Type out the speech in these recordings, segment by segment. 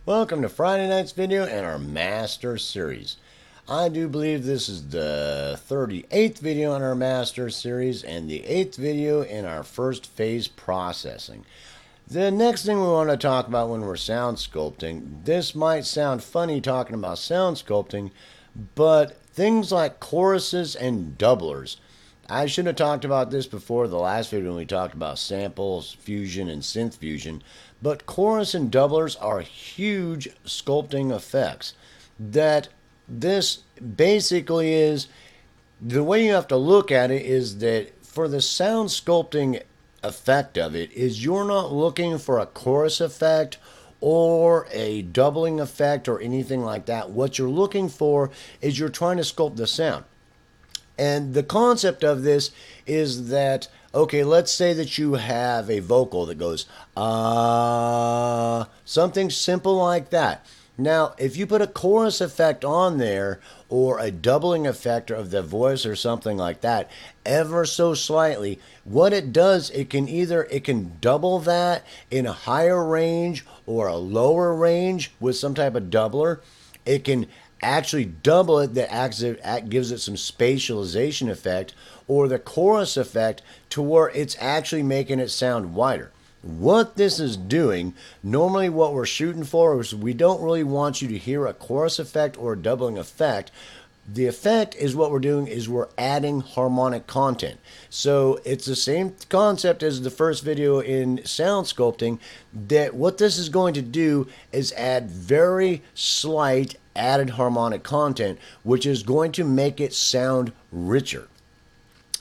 Welcome to Friday night's video and our Master Series. I do believe this is the 38th video in our Master Series and the 8th video in our first phase processing. The next thing we want to talk about when we're sound sculpting, this might sound funny talking about sound sculpting, but things like choruses and doublers. I should have talked about this before the last video when we talked about samples, fusion, and synth fusion, but chorus and doublers are huge sculpting effects. That this basically is, the way you have to look at it is that for the sound sculpting effect of it is you're not looking for a chorus effect or a doubling effect or anything like that. What you're looking for is you're trying to sculpt the sound. And the concept of this is that, okay, let's say that you have a vocal that goes, something simple like that. Now, if you put a chorus effect on there or a doubling effect of the voice or something like that, ever so slightly, what it does, it can double that in a higher range or a lower range with some type of doubler. It can actually double it, that gives it some spatialization effect, or the chorus effect to where it's actually making it sound wider. What this is doing, normally what we're shooting for is we don't really want you to hear a chorus effect or a doubling effect. The effect is what we're doing is we're adding harmonic content. So it's the same concept as the first video in sound sculpting, that what this is going to do is add very slight added harmonic content, which is going to make it sound richer.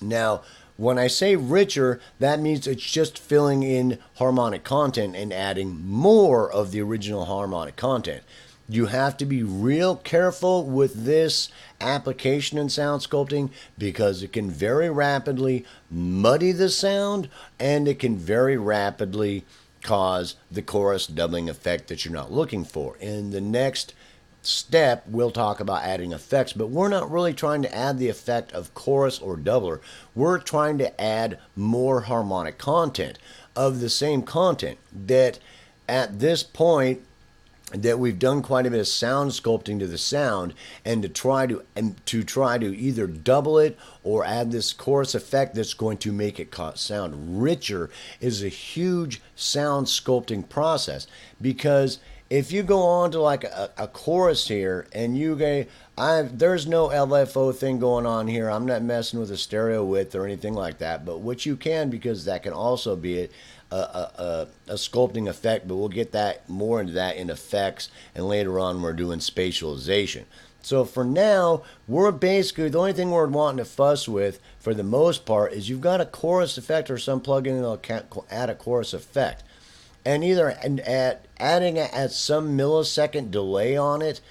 Now, when I say richer, that means it's just filling in harmonic content and adding more of the original harmonic content. You have to be real careful with this application in sound sculpting because it can very rapidly muddy the sound and it can very rapidly cause the chorus doubling effect that you're not looking for. In the next step, we'll talk about adding effects, but we're not really trying to add the effect of chorus or doubler. We're trying to add more harmonic content of the same content. That at this point that we've done quite a bit of sound sculpting to the sound, and to try to either double it or add this chorus effect that's going to make it sound richer is a huge sound sculpting process. Because if you go on to like a chorus here and you go, there's no LFO thing going on here. I'm not messing with the stereo width or anything like that. But what you can, because that can also be a sculpting effect, but we'll get that more into that in effects, and later on we're doing spatialization. So for now, we're basically, the only thing we're wanting to fuss with for the most part is you've got a chorus effect or some plugin that'll add a chorus effect. And either adding at some millisecond delay on it,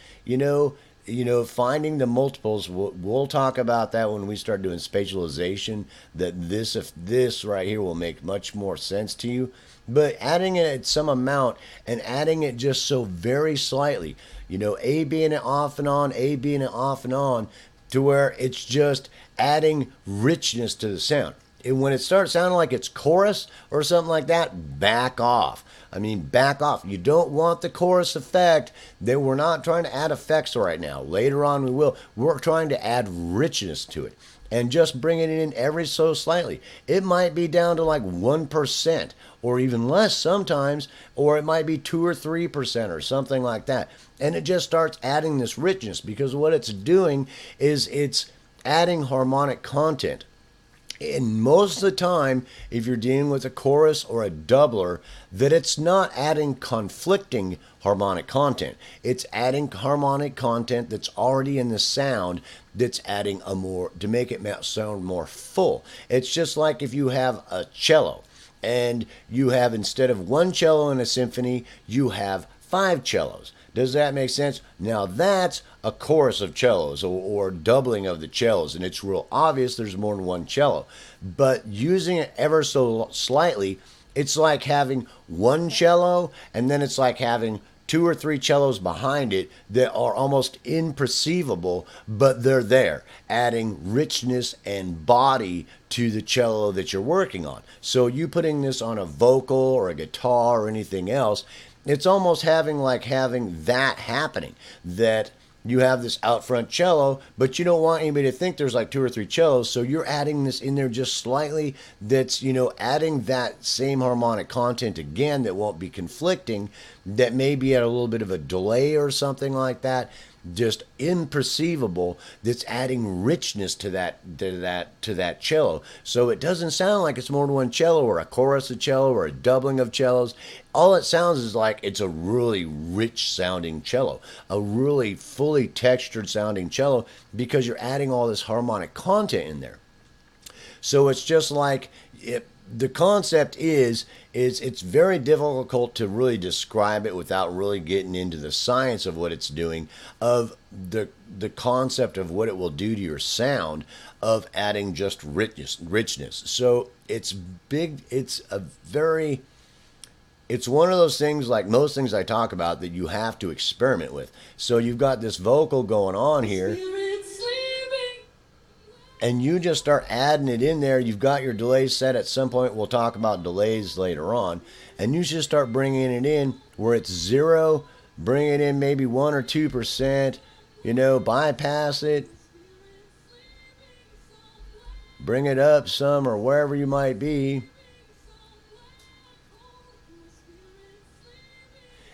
finding the multiples. We'll talk about that when we start doing spatialization. That this right here will make much more sense to you. But adding it at some amount and adding it just so very slightly, A being it off and on, A being it off and on, to where it's just adding richness to the sound. And when it starts sounding like it's chorus or something like that, back off. Back off. You don't want the chorus effect. That we're not trying to add effects right now. Later on we will. We're trying to add richness to it. And just bring it in every so slightly. It might be down to like 1% or even less sometimes, or it might be 2 or 3% or something like that. And it just starts adding this richness, because what it's doing is it's adding harmonic content. And most of the time, if you're dealing with a chorus or a doubler, that it's not adding conflicting harmonic content. It's adding harmonic content that's already in the sound, that's adding to make it sound more full. It's just like if you have a cello and you have, instead of one cello in a symphony, you have 5 cellos. Does that make sense? Now that's a chorus of cellos or doubling of the cellos, and it's real obvious there's more than one cello. But using it ever so slightly, it's like having one cello, and then it's like having 2 or 3 cellos behind it that are almost imperceivable, but they're there, adding richness and body to the cello that you're working on. So you putting this on a vocal or a guitar or anything else, it's almost having that happening, that you have this out front cello, but you don't want anybody to think there's like two or three cellos, so you're adding this in there just slightly, that's, adding that same harmonic content again that won't be conflicting, that may be at a little bit of a delay or something like that, just imperceivable, that's adding richness to that cello, so it doesn't sound like it's more than one cello or a chorus of cello or a doubling of cellos. All it sounds is like it's a really rich sounding cello, a really fully textured sounding cello, because you're adding all this harmonic content in there. So it's just like the concept is it's very difficult to really describe it without really getting into the science of what it's doing, of the concept of what it will do to your sound, of adding just richness. So it's big. It's one of those things, like most things I talk about, that you have to experiment with. So you've got this vocal going on here, and you just start adding it in there. You've got your delays set. At some point we'll talk about delays later on, and you just start bringing it in where it's zero, bring it in maybe 1 or 2%, bypass it, bring it up some, or wherever you might be,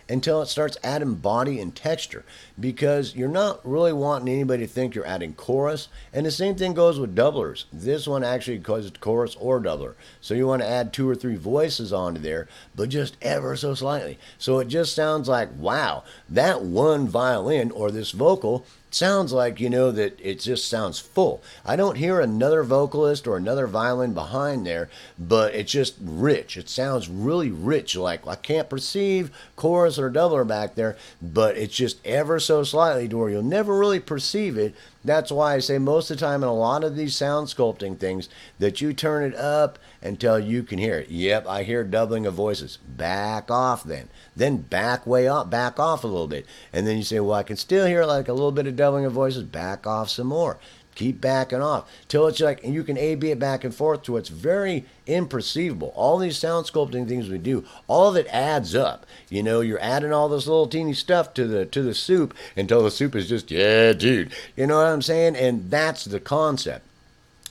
until it starts adding body and texture, because you're not really wanting anybody to think you're adding chorus. And the same thing goes with doublers. This one actually causes chorus or doubler, so you want to add 2 or 3 voices onto there, but just ever so slightly, so it just sounds like, wow, that one violin or this vocal sounds like, that it just sounds full. I don't hear another vocalist or another violin behind there, but it's just rich. It sounds really rich. Like, I can't perceive chorus or doubler back there, but it's just ever so slightly to where you'll never really perceive it. That's why I say most of the time in a lot of these sound sculpting things that you turn it up until you can hear it. Yep, I hear doubling of voices. Back off then. Then back off a little bit. And then you say, well, I can still hear like a little bit of doubling of voices. Back off some more. Keep backing off till it's like, and you can A-B it back and forth to it's very imperceivable. All these sound sculpting things we do, all of it adds up. You're adding all this little teeny stuff to the soup until the soup is just, yeah, dude. You know what I'm saying? And that's the concept.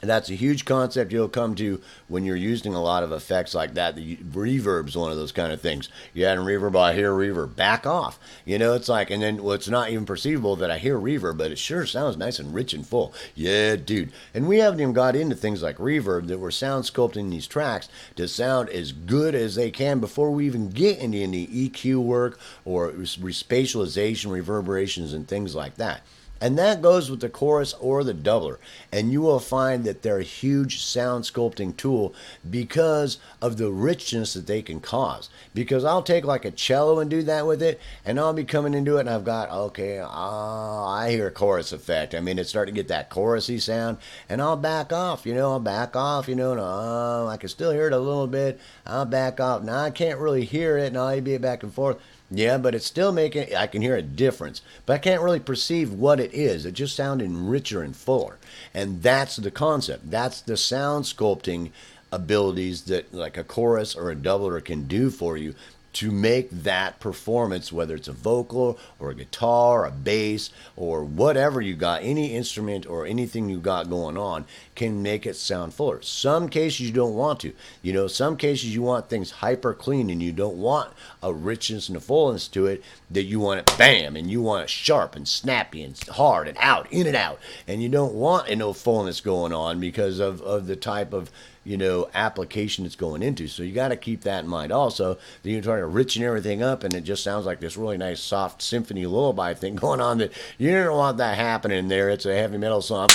And that's a huge concept you'll come to when you're using a lot of effects like that. The reverb's one of those kind of things. You add a reverb, I hear reverb. Back off. It's like, and then, well, it's not even perceivable that I hear reverb, but it sure sounds nice and rich and full. Yeah, dude. And we haven't even got into things like reverb, that we're sound sculpting these tracks to sound as good as they can before we even get into any EQ work or spatialization, reverberations, and things like that. And that goes with the chorus or the doubler. And you will find that they're a huge sound sculpting tool because of the richness that they can cause. Because I'll take like a cello and do that with it, and I'll be coming into it and I've got, okay, I hear a chorus effect. I mean, it's starting to get that chorusy sound, and I'll back off, and I can still hear it a little bit. I'll back off. Now I can't really hear it, and I'll be back and forth. Yeah, but it's still making, I can hear a difference, but I can't really perceive what it is. It just sounding richer and fuller. And that's the concept. That's the sound sculpting abilities that like a chorus or a doubler can do for you, to make that performance, whether it's a vocal or a guitar, a bass, or whatever you got, any instrument or anything you got going on, can make it sound fuller. Some cases you don't want to. Some cases you want things hyper clean, and you don't want a richness and a fullness to it, that you want it bam, and you want it sharp and snappy and hard and out, in and out. And you don't want no fullness going on because of the type of application it's going into. So you got to keep that in mind also, that you're trying to richen everything up and it just sounds like this really nice soft symphony lullaby thing going on, that you don't want that happening there. It's a heavy metal song,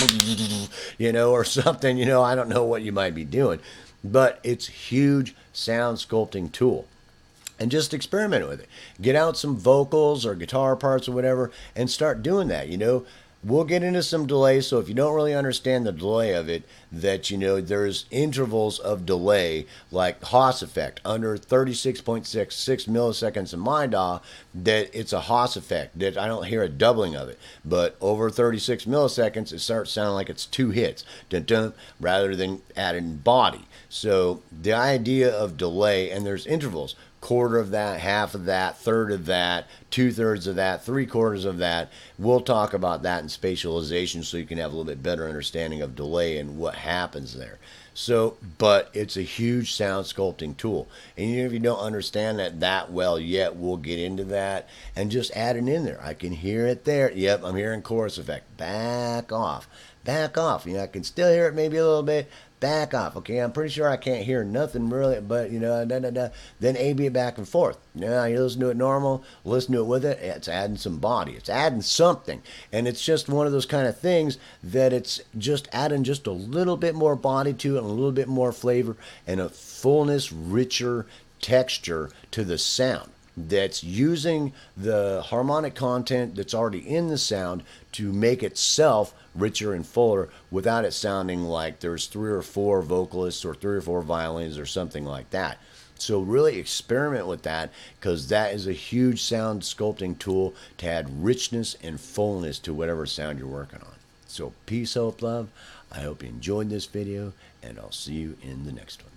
or something, I don't know what you might be doing, but it's a huge sound sculpting tool. And just experiment with it. Get out some vocals or guitar parts or whatever and start doing that. We'll get into some delay, so if you don't really understand the delay of it, that there's intervals of delay, like Haas effect, under 36.66 milliseconds in my DAW, that it's a Haas effect, that I don't hear a doubling of it. But over 36 milliseconds, it starts sounding like it's 2 hits, dun -dun, rather than adding body. So the idea of delay, and there's intervals. quarter of that, half of that, third of that, 2/3 of that, 3/4 of that. We'll talk about that in spatialization so you can have a little bit better understanding of delay and what happens there. So, but it's a huge sound sculpting tool. And even if you don't understand that well yet, we'll get into that and just add it in there. I can hear it there. Yep, I'm hearing chorus effect. Back off. Back off. I can still hear it maybe a little bit. Back off. Okay, I'm pretty sure I can't hear nothing really, but da da da. Then A/B it back and forth. Now you listen to it normal, listen to it with it. It's adding some body. It's adding something, and it's just one of those kind of things that it's just adding just a little bit more body to it, and a little bit more flavor, and a fullness, richer texture to the sound. That's using the harmonic content that's already in the sound to make itself richer and fuller without it sounding like there's 3 or 4 vocalists or 3 or 4 violins or something like that. So really experiment with that, because that is a huge sound sculpting tool to add richness and fullness to whatever sound you're working on. So peace, hope, love. I hope you enjoyed this video, and I'll see you in the next one.